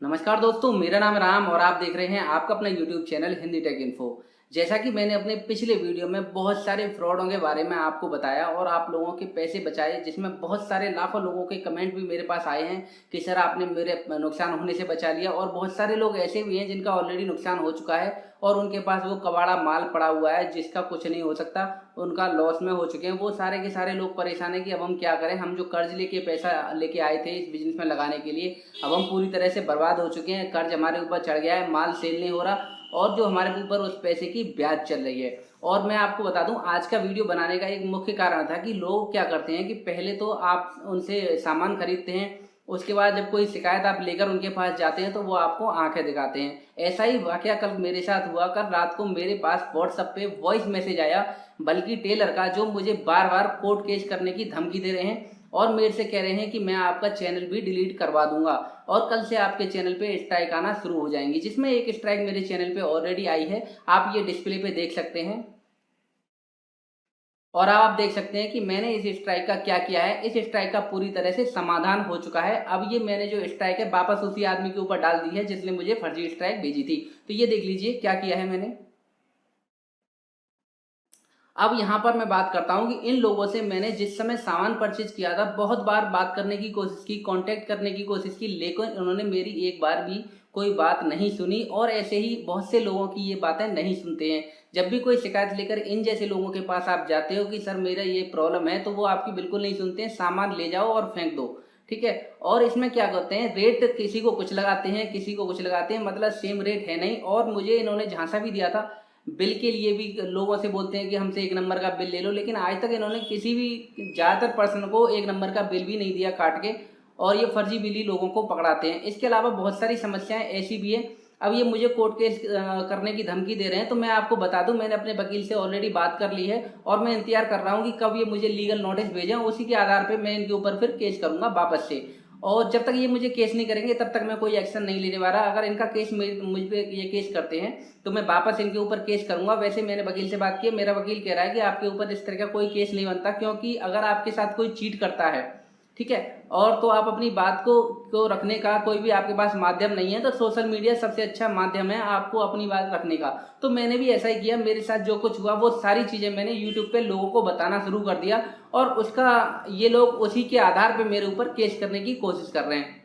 नमस्कार दोस्तों, मेरा नाम राम और आप देख रहे हैं आपका अपना YouTube channel Hindi take info. जैसा कि मैंने अपने पिछले वीडियो में बहुत सारे फ्रॉडों के बारे में आपको बताया और आप लोगों के पैसे बचाए, जिसमें बहुत सारे लाखों लोगों के कमेंट भी मेरे पास आए हैं कि सर आपने मेरे नुकसान होने से बचा लिया। और बहुत सारे लोग ऐसे भी हैं जिनका ऑलरेडी नुकसान हो चुका है और उनके पास वो कबाड़ा माल पड़ा हुआ है जिसका कुछ नहीं हो सकता, उनका लॉस में हो चुके हैं। वो सारे के सारे लोग परेशान हैं कि अब हम क्या करें, हम जो कर्ज लेके पैसा लेके आए थे इस बिजनेस में लगाने के लिए, अब हम पूरी तरह से बर्बाद हो चुके हैं। कर्ज हमारे ऊपर चढ़ गया है, माल सेल नहीं हो रहा और जो हमारे ऊपर उस पैसे की ब्याज चल रही है। और मैं आपको बता दूं, आज का वीडियो बनाने का एक मुख्य कारण था कि लोग क्या करते हैं कि पहले तो आप उनसे सामान खरीदते हैं, उसके बाद जब कोई शिकायत आप लेकर उनके पास जाते हैं तो वो आपको आंखें दिखाते हैं। ऐसा ही वाकया कल मेरे साथ हुआ। कल रात को मेरे पास व्हाट्सएप पे वॉइस मैसेज आया, बल्कि टेलर का, जो मुझे बार बार कोर्ट केस करने की धमकी दे रहे हैं और मेरे से कह रहे हैं कि मैं आपका चैनल भी डिलीट करवा दूंगा और कल से आपके चैनल पे स्ट्राइक आना शुरू हो जाएंगी। जिसमें एक स्ट्राइक मेरे चैनल पे ऑलरेडी आई है, आप ये डिस्प्ले पे देख सकते हैं। और अब आप देख सकते हैं कि मैंने इस स्ट्राइक का क्या किया है। इस स्ट्राइक का पूरी तरह से समाधान हो चुका है। अब ये मैंने जो स्ट्राइक है वापस उसी आदमी के ऊपर डाल दी है जिसने मुझे फर्जी स्ट्राइक भेजी थी। तो ये देख लीजिए क्या किया है मैंने। अब यहाँ पर मैं बात करता हूँ कि इन लोगों से मैंने जिस समय सामान परचेज किया था बहुत बार बात करने की कोशिश की, कांटेक्ट करने की कोशिश की, लेकिन उन्होंने मेरी एक बार भी कोई बात नहीं सुनी। और ऐसे ही बहुत से लोगों की ये बातें नहीं सुनते हैं। जब भी कोई शिकायत लेकर इन जैसे लोगों के पास आप जाते हो कि सर मेरा ये प्रॉब्लम है, तो वो आपकी बिल्कुल नहीं सुनते हैं। सामान ले जाओ और फेंक दो, ठीक है। और इसमें क्या करते हैं, रेट किसी को कुछ लगाते हैं, किसी को कुछ लगाते हैं, मतलब सेम रेट है नहीं। और मुझे इन्होंने झांसा भी दिया था बिल के लिए भी। लोगों से बोलते हैं कि हमसे एक नंबर का बिल ले लो, लेकिन आज तक इन्होंने किसी भी, ज़्यादातर पर्सन को एक नंबर का बिल भी नहीं दिया काट के, और ये फर्जी बिल ही लोगों को पकड़ाते हैं। इसके अलावा बहुत सारी समस्याएं ऐसी भी है। अब ये मुझे कोर्ट केस करने की धमकी दे रहे हैं। तो मैं आपको बता दूं, मैंने अपने वकील से ऑलरेडी बात कर ली है और मैं इंतजार कर रहा हूं कि कब ये मुझे लीगल नोटिस भेजें। उसी के आधार पर मैं इनके ऊपर फिर केस करूंगा वापस से। और जब तक ये मुझे केस नहीं करेंगे तब तक मैं कोई एक्शन नहीं लेने वाला। अगर इनका केस मुझ पे ये केस करते हैं तो मैं वापस इनके ऊपर केस करूंगा। वैसे मैंने वकील से बात की, मेरा वकील कह रहा है कि आपके ऊपर इस तरह का कोई केस नहीं बनता, क्योंकि अगर आपके साथ कोई चीट करता है, ठीक है, और तो आप अपनी बात को रखने का कोई भी आपके पास माध्यम नहीं है, तो सोशल मीडिया सबसे अच्छा माध्यम है आपको अपनी बात रखने का। तो मैंने भी ऐसा ही किया। मेरे साथ जो कुछ हुआ वो सारी चीजें मैंने यूट्यूब पे लोगों को बताना शुरू कर दिया और उसका ये लोग उसी के आधार पे मेरे ऊपर केस करने की कोशिश कर रहे हैं।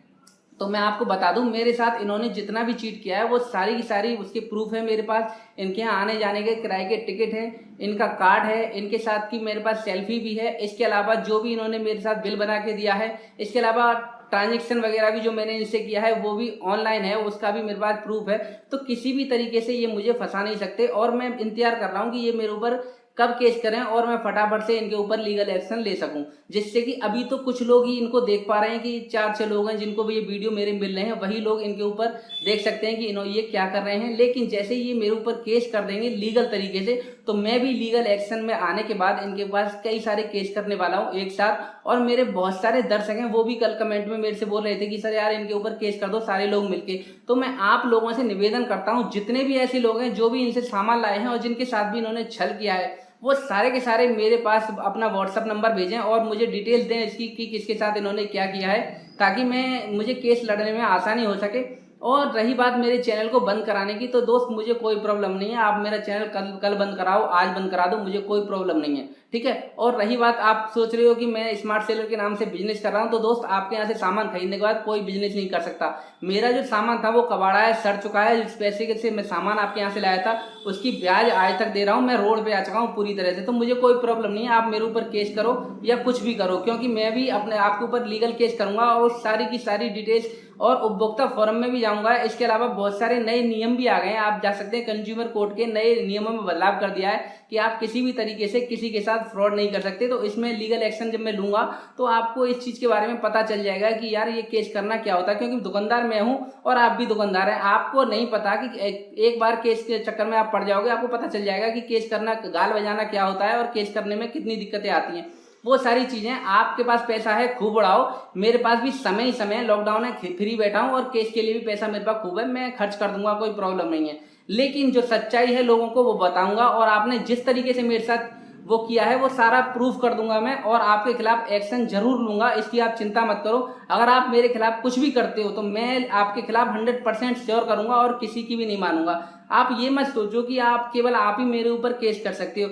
तो मैं आपको बता दूं, मेरे साथ इन्होंने जितना भी चीट किया है वो सारी की सारी उसके प्रूफ है मेरे पास। इनके यहाँ आने जाने के किराए के टिकट है, इनका कार्ड है, इनके साथ की मेरे पास सेल्फी भी है। इसके अलावा जो भी इन्होंने मेरे साथ बिल बना के दिया है, इसके अलावा ट्रांजेक्शन वगैरह भी जो मैंने इनसे किया है वो भी ऑनलाइन है, उसका भी मेरे पास प्रूफ है। तो किसी भी तरीके से ये मुझे फंसा नहीं सकते। और मैं इंतजार कर रहा हूँ कि ये मेरे ऊपर कब केस करें और मैं फटाफट से इनके ऊपर लीगल एक्शन ले सकूं। जिससे कि अभी तो कुछ लोग ही इनको देख पा रहे हैं कि 4-6 लोग हैं जिनको भी ये वीडियो मेरे मिल रहे हैं, वही लोग इनके ऊपर देख सकते हैं कि इन्होंने ये क्या कर रहे हैं। लेकिन जैसे ही ये मेरे ऊपर केस कर देंगे लीगल तरीके से, तो मैं भी लीगल एक्शन में आने के बाद इनके पास कई सारे केस करने वाला हूँ एक साथ। और मेरे बहुत सारे दर्शक हैं, वो भी कल कमेंट में मेरे से बोल रहे थे कि सर यार इनके ऊपर केस कर दो सारे लोग मिलके। तो मैं आप लोगों से निवेदन करता हूँ, जितने भी ऐसे लोग हैं जो भी इनसे सामान लाए हैं और जिनके साथ भी इन्होंने छल किया है, वो सारे के सारे मेरे पास अपना व्हाट्सएप नंबर भेजें और मुझे डिटेल्स दें इसकी कि किसके साथ इन्होंने क्या किया है, ताकि मुझे केस लड़ने में आसानी हो सके। और रही बात मेरे चैनल को बंद कराने की, तो दोस्त मुझे कोई प्रॉब्लम नहीं है। आप मेरा चैनल कल बंद कराओ, आज बंद करा दो, मुझे कोई प्रॉब्लम नहीं है, ठीक है। और रही बात, आप सोच रहे हो कि मैं स्मार्ट सेलर के नाम से बिजनेस कर रहा हूं, तो दोस्त आपके यहाँ से सामान खरीदने के बाद कोई बिजनेस नहीं कर सकता। मेरा जो सामान था वो कबाड़ा है, सड़ चुका है। जिस पैसे से मैं सामान आपके यहाँ से लाया था उसकी ब्याज आज तक दे रहा हूँ। मैं रोड पे आ चुका हूँ पूरी तरह से। तो मुझे कोई प्रॉब्लम नहीं है, आप मेरे ऊपर केस करो या कुछ भी करो, क्योंकि मैं भी अपने आपके ऊपर लीगल केस करूंगा और सारी की सारी डिटेल्स और उपभोक्ता फोरम में भी जाऊंगा। इसके अलावा बहुत सारे नए नियम भी आ गए हैं, आप जा सकते हैं। कंज्यूमर कोर्ट के नए नियमों में बदलाव कर दिया है कि आप किसी भी तरीके से किसी के साथ फ्रॉड नहीं कर सकते। तो इसमें लीगल एक्शन जब मैं लूंगा तो आपको इस चीज के बारे में पता चल जाएगा कि यार ये केस करना क्या होता है। क्योंकि दुकानदार मैं हूं और आप भी दुकानदार हैं, आपको नहीं पता कि एक बार केस के चक्कर में आप पड़ जाओगे, आपको पता चल जाएगा कि केस करना, गाल बजाना क्या होता है और केस करने में कितनी दिक्कतें आती हैं। वो सारी चीजें, आपके पास पैसा है खूब उड़ाओ, मेरे पास भी समय ही समय है, लॉकडाउन है, फ्री बैठा हूं और केस के लिए भी पैसा मेरे पास खूब है, मैं खर्च कर दूंगा, कोई प्रॉब्लम नहीं है। लेकिन जो सच्चाई है लोगों को वो बताऊंगा। और आपने जिस तरीके से मेरे साथ वो किया है वो सारा प्रूफ कर दूंगा मैं, और आपके खिलाफ एक्शन जरूर लूंगा, इसकी आप चिंता मत करो। अगर आप मेरे खिलाफ कुछ भी करते हो तो मैं आपके खिलाफ 100% श्योर करूंगा और किसी की भी नहीं मानूंगा। आप ये मत सोचो कि आप केवल आप ही मेरे ऊपर केस कर सकते हो।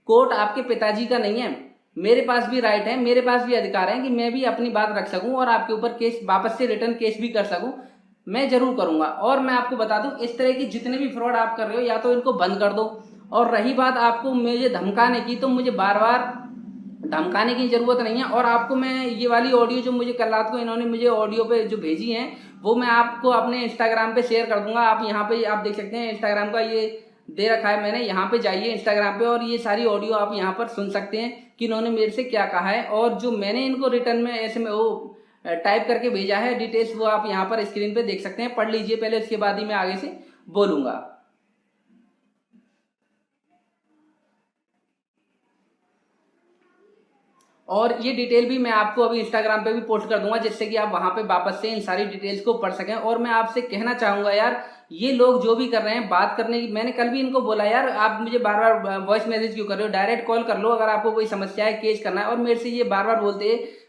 कोर्ट आपके पिताजी का नहीं है, मेरे पास भी राइट है, मेरे पास भी अधिकार है कि मैं भी अपनी बात रख सकूं और आपके ऊपर केस वापस से रिटर्न केस भी कर सकूं। मैं जरूर करूंगा। और मैं आपको बता दूं, इस तरह की जितने भी फ्रॉड आप कर रहे हो या तो इनको बंद कर दो। और रही बात आपको मुझे धमकाने की, तो मुझे बार बार धमकाने की जरूरत नहीं है। और आपको मैं ये वाली ऑडियो जो मुझे कल रात को इन्होंने मुझे ऑडियो पे जो भेजी है वो मैं आपको अपने इंस्टाग्राम पे शेयर कर दूंगा। आप यहाँ पे आप देख सकते हैं, इंस्टाग्राम का ये दे रखा है मैंने, यहाँ पे जाइए इंस्टाग्राम पे और ये सारी ऑडियो आप यहाँ पर सुन सकते हैं कि इन्होंने मेरे से क्या कहा है। और जो मैंने इनको रिटर्न में ऐसे में वो टाइप करके भेजा है डिटेल्स, वो आप यहाँ पर स्क्रीन पे देख सकते हैं, पढ़ लीजिए पहले, उसके बाद ही मैं आगे से बोलूंगा। और ये डिटेल भी मैं आपको अभी इंस्टाग्राम पे भी पोस्ट कर दूंगा, जिससे कि आप वहां पे वापस से इन सारी डिटेल्स को पढ़ सकें। और मैं आपसे कहना चाहूंगा यार, ये लोग जो भी कर रहे हैं बात करने की, मैंने कल भी इनको बोला यार आप मुझे बार बार वॉइस मैसेज क्यों कर रहे हो, डायरेक्ट कॉल कर लो अगर आपको कोई समस्या है, केस करना है। और मेरे से ये बार बार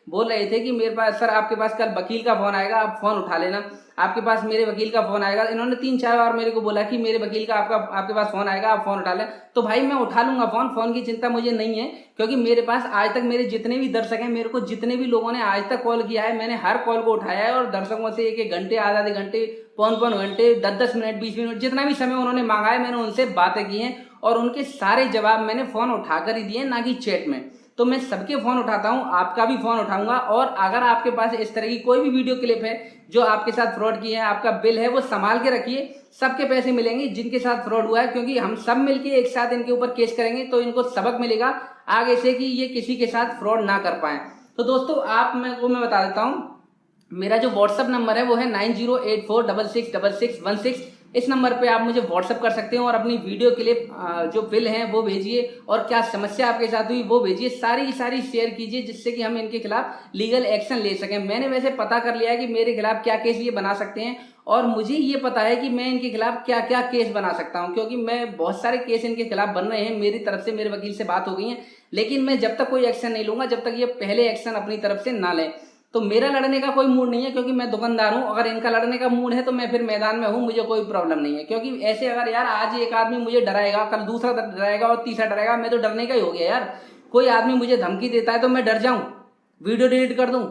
बोल रहे थे कि मेरे पास सर आपके पास कल वकील का फोन आएगा, आप फोन उठा लेना, आपके पास मेरे वकील का फोन आएगा। इन्होंने 3-4 बार मेरे को बोला कि मेरे वकील का आपके पास फोन आएगा, आप फोन उठा लें। तो भाई मैं उठा लूंगा फोन की चिंता मुझे नहीं है, क्योंकि मेरे पास आज तक मेरे जितने भी दर्शक हैं, मेरे को जितने भी लोगों ने आज तक कॉल किया है, मैंने हर कॉल को उठाया है। और दर्शकों से 1-1 घंटे, आधे घंटे, 5-5 घंटे, 10-10 मिनट, 20 मिनट, जितना भी समय उन्होंने मांगा है मैंने उनसे बातें की हैं और उनके सारे जवाब मैंने फोन उठाकर ही दिए, ना कि चैट में। तो मैं सबके फोन उठाता हूं, आपका भी फोन उठाऊंगा। और अगर आपके पास इस तरह की कोई भी वीडियो क्लिप है जो आपके साथ फ्रॉड की है, आपका बिल है, वो संभाल के रखिए, सबके पैसे मिलेंगे जिनके साथ फ्रॉड हुआ है, क्योंकि हम सब मिलके एक साथ इनके ऊपर केस करेंगे तो इनको सबक मिलेगा आगे से कि ये किसी के साथ फ्रॉड ना कर पाए। तो दोस्तों मैं बता देता हूं, मेरा जो व्हाट्सअप नंबर है वो है 9084666616। इस नंबर पे आप मुझे व्हाट्सअप कर सकते हैं और अपनी वीडियो क्लिप जो बिल है वो भेजिए और क्या समस्या आपके साथ हुई वो भेजिए, सारी की सारी शेयर कीजिए, जिससे कि हम इनके खिलाफ लीगल एक्शन ले सकें। मैंने वैसे पता कर लिया है कि मेरे खिलाफ क्या केस ये बना सकते हैं, और मुझे ये पता है कि मैं इनके खिलाफ क्या क्या केस बना सकता हूं, क्योंकि मैं बहुत सारे केस इनके खिलाफ बन रहे हैं, मेरी तरफ से मेरे वकील से बात हो गई है। लेकिन मैं जब तक कोई एक्शन नहीं लूंगा, जब तक ये पहले एक्शन अपनी तरफ से ना लें। तो मेरा लड़ने का कोई मूड नहीं है, क्योंकि मैं दुकानदार हूं। अगर इनका लड़ने का मूड है तो मैं फिर मैदान में हूं, मुझे कोई प्रॉब्लम नहीं है। क्योंकि ऐसे अगर यार आज एक आदमी मुझे डराएगा, कल दूसरा डराएगा और तीसरा डराएगा, मैं तो डरने का ही हो गया यार। कोई आदमी मुझे धमकी देता है तो मैं डर जाऊं, वीडियो डिलीट कर दूं,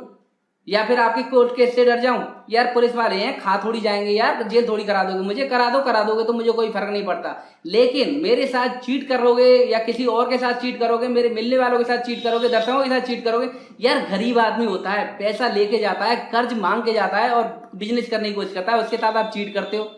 या फिर आपके कोर्ट केस से डर जाऊं? यार पुलिस वाले हैं, खा थोड़ी जाएंगे यार, जेल थोड़ी करा दोगे मुझे, करा दोगे तो मुझे कोई फर्क नहीं पड़ता। लेकिन मेरे साथ चीट करोगे या किसी और के साथ चीट करोगे, मेरे मिलने वालों के साथ चीट करोगे, दर्शकों के साथ चीट करोगे, यार गरीब आदमी होता है, पैसा लेके जाता है, कर्ज मांग के जाता है और बिजनेस करने की कोशिश करता है, उसके साथ आप चीट करते हो।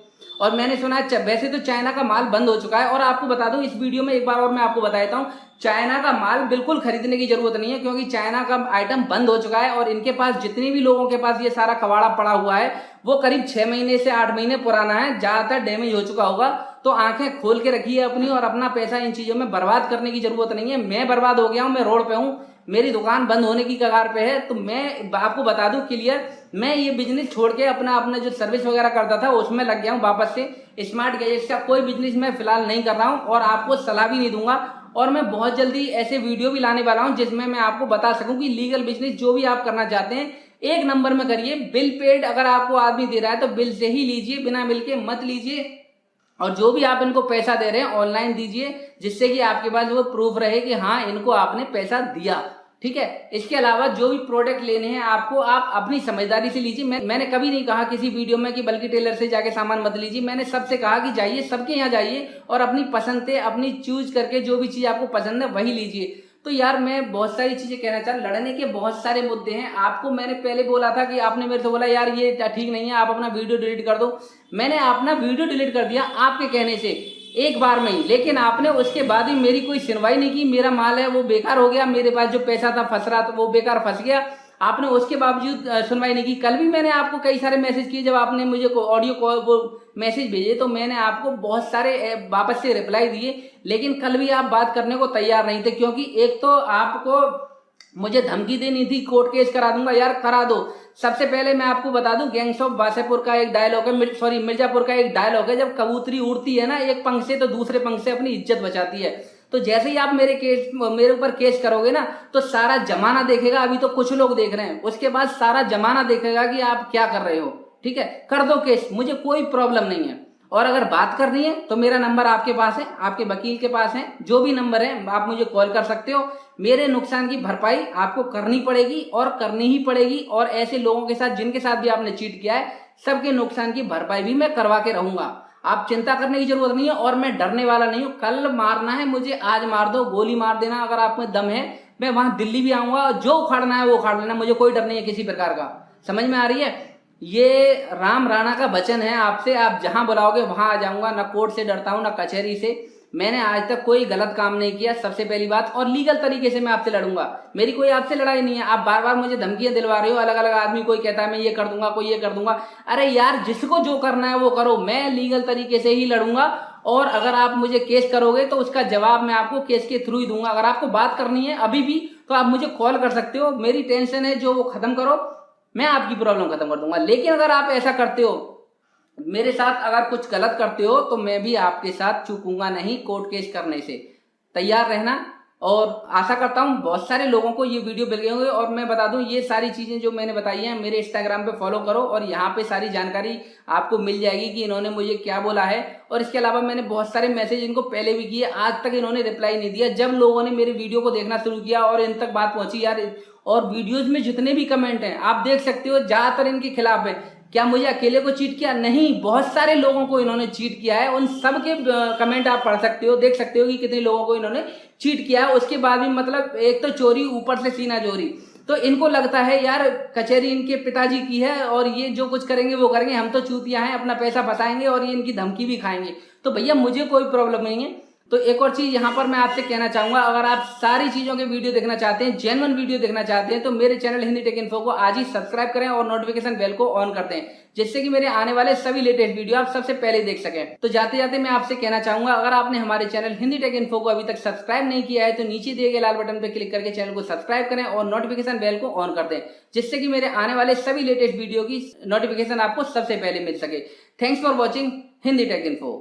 और मैंने सुना है वैसे तो चाइना का माल बंद हो चुका है, और आपको बता दूं इस वीडियो में एक बार और मैं आपको बता देता हूं, चाइना का माल बिल्कुल खरीदने की जरूरत नहीं है, क्योंकि चाइना का आइटम बंद हो चुका है। और इनके पास जितने भी लोगों के पास ये सारा कबाड़ा पड़ा हुआ है वो करीब 6 महीने से 8 महीने पुराना है, ज्यादातर डैमेज हो चुका होगा। तो आंखें खोल के रखिए अपनी, और अपना पैसा इन चीजों में बर्बाद करने की जरूरत नहीं है। मैं बर्बाद हो गया हूं, मैं रोड पे हूं, मेरी दुकान बंद होने की कगार पे है। तो मैं आपको बता दूं क्लियर, मैं ये बिजनेस छोड़ के अपना जो सर्विस वगैरह करता था उसमें लग गया हूं वापस से। स्मार्ट गैजेट्स का कोई बिजनेस मैं फिलहाल नहीं कर रहा हूं, और आपको सलाह भी नहीं दूंगा। और मैं बहुत जल्दी ऐसे वीडियो भी लाने वाला हूं जिसमें मैं आपको बता सकूं कि लीगल बिजनेस जो भी आप करना चाहते हैं एक नंबर में करिए। बिल पेड अगर आपको आदमी दे रहा है तो बिल से ही लीजिए, बिना बिल के मत लीजिए। और जो भी आप इनको पैसा दे रहे हैं ऑनलाइन दीजिए, जिससे कि आपके पास वो प्रूफ रहे कि हाँ इनको आपने पैसा दिया, ठीक है। इसके अलावा जो भी प्रोडक्ट लेने हैं आपको, आप अपनी समझदारी से लीजिए। मैंने कभी नहीं कहा किसी वीडियो में कि बल्कि टेलर से जाके सामान मत लीजिए। मैंने सबसे कहा कि जाइए, सबके यहाँ जाइए और अपनी पसंद से अपनी चूज करके जो भी चीज आपको पसंद है वही लीजिए। तो यार मैं बहुत सारी चीजें कहना चाह, लड़ने के बहुत सारे मुद्दे हैं। आपको मैंने पहले बोला था कि आपने मेरे से बोला यार ये ठीक नहीं है, आप अपना वीडियो डिलीट कर दो। मैंने अपना वीडियो डिलीट कर दिया आपके कहने से एक बार में ही, लेकिन आपने उसके बाद भी मेरी कोई सुनवाई नहीं की। मेरा माल है वो बेकार हो गया, मेरे पास जो पैसा था फंस रहा था वो बेकार फंस गया, आपने उसके बावजूद सुनवाई नहीं की। कल भी मैंने आपको कई सारे मैसेज किए, जब आपने मुझे ऑडियो कॉल वो मैसेज भेजे तो मैंने आपको बहुत सारे वापस से रिप्लाई दिए, लेकिन कल भी आप बात करने को तैयार नहीं थे। क्योंकि एक तो आपको मुझे धमकी देनी थी कोर्ट केस करा दूंगा, यार करा दो। सबसे पहले मैं आपको बता दूं, गैंग्स ऑफ वासेपुर का एक डायलॉग है, मिर्जापुर का एक डायलॉग है, जब कबूतरी उड़ती है ना एक पंख से तो दूसरे पंख से अपनी इज्जत बचाती है। तो जैसे ही आप मेरे ऊपर केस करोगे ना, तो सारा जमाना देखेगा, अभी तो कुछ लोग देख रहे हैं, उसके बाद सारा जमाना देखेगा कि आप क्या कर रहे हो। ठीक है, कर दो केस, मुझे कोई प्रॉब्लम नहीं है। और अगर बात करनी है तो मेरा नंबर आपके पास है, आपके वकील के पास है, जो भी नंबर है आप मुझे कॉल कर सकते हो। मेरे नुकसान की भरपाई आपको करनी पड़ेगी और करनी ही पड़ेगी। और ऐसे लोगों के साथ जिनके साथ भी आपने चीट किया है, सबके नुकसान की भरपाई भी मैं करवा के रहूंगा। आप चिंता करने की जरूरत नहीं है। और मैं डरने वाला नहीं हूं। कल मारना है मुझे, आज मार दो, गोली मार देना, अगर आप में दम है मैं वहां दिल्ली भी आऊंगा, जो उखाड़ना है वो उखाड़ लेना, मुझे कोई डर नहीं है किसी प्रकार का। समझ में आ रही है? ये राम राणा का वचन है आपसे, आप जहां बुलाओगे वहां आ जाऊंगा। ना कोर्ट से डरता हूं, ना कचहरी से। मैंने आज तक कोई गलत काम नहीं किया, सबसे पहली बात। और लीगल तरीके से मैं आपसे लड़ूंगा, मेरी कोई आपसे लड़ाई नहीं है। आप बार बार मुझे धमकियां दिलवा रहे हो, अलग अलग आदमी, कोई कहता है मैं ये कर दूंगा, कोई ये कर दूंगा। अरे यार, जिसको जो करना है वो करो, मैं लीगल तरीके से ही लड़ूंगा। और अगर आप मुझे केस करोगे तो उसका जवाब मैं आपको केस के थ्रू ही दूंगा। अगर आपको बात करनी है अभी भी तो आप मुझे कॉल कर सकते हो। मेरी टेंशन है जो वो खत्म करो, मैं आपकी प्रॉब्लम खत्म कर दूंगा। लेकिन अगर आप ऐसा करते हो, मेरे साथ अगर कुछ गलत करते हो, तो मैं भी आपके साथ चूकूंगा नहीं कोर्ट केस करने से। तैयार रहना। और आशा करता हूं बहुत सारे लोगों को ये वीडियो मिल गए होंगे। और मैं बता दूं, ये सारी चीजें जो मैंने बताई हैं, मेरे इंस्टाग्राम पे फॉलो करो और यहाँ पे सारी जानकारी आपको मिल जाएगी कि इन्होंने मुझे क्या बोला है। और इसके अलावा मैंने बहुत सारे मैसेज इनको पहले भी किए, आज तक इन्होंने रिप्लाई नहीं दिया। जब लोगों ने मेरे वीडियो को देखना शुरू किया और इन तक बात पहुंची यार, और वीडियोज में जितने भी कमेंट हैं आप देख सकते हो, ज्यादातर इनके खिलाफ है। क्या मुझे अकेले को चीट किया? नहीं, बहुत सारे लोगों को इन्होंने चीट किया है। उन सब के कमेंट आप पढ़ सकते हो, देख सकते हो कि कितने लोगों को इन्होंने चीट किया है। उसके बाद भी मतलब एक तो चोरी, ऊपर से सीना चोरी। तो इनको लगता है यार कचहरी इनके पिताजी की है और ये जो कुछ करेंगे वो करेंगे, हम तो चूतिया हैं, अपना पैसा फंसाएंगे और ये इनकी धमकी भी खाएंगे। तो भैया मुझे कोई प्रॉब्लम नहीं है। तो एक और चीज यहाँ पर मैं आपसे कहना चाहूंगा, अगर आप सारी चीजों के वीडियो देखना चाहते हैं, जेन्युइन वीडियो देखना चाहते हैं, तो मेरे चैनल हिंदी टेक इन्फो को आज ही सब्सक्राइब करें और नोटिफिकेशन बेल को ऑन कर दें, जिससे कि मेरे आने वाले सभी लेटेस्ट वीडियो आप सबसे पहले देख सकें। तो जाते जाते मैं आपसे कहना चाहूंगा, अगर आपने हमारे चैनल हिंदी टेक इन्फो को अभी तक सब्सक्राइब नहीं किया है, तो नीचे दिए गए लाल बटन पर क्लिक करके चैनल को सब्सक्राइब करें और नोटिफिकेशन बेल को ऑन कर दें, जिससे कि मेरे आने वाले सभी लेटेस्ट वीडियो की नोटिफिकेशन आपको सबसे पहले मिल सके। Thanks for watching Hindi take info.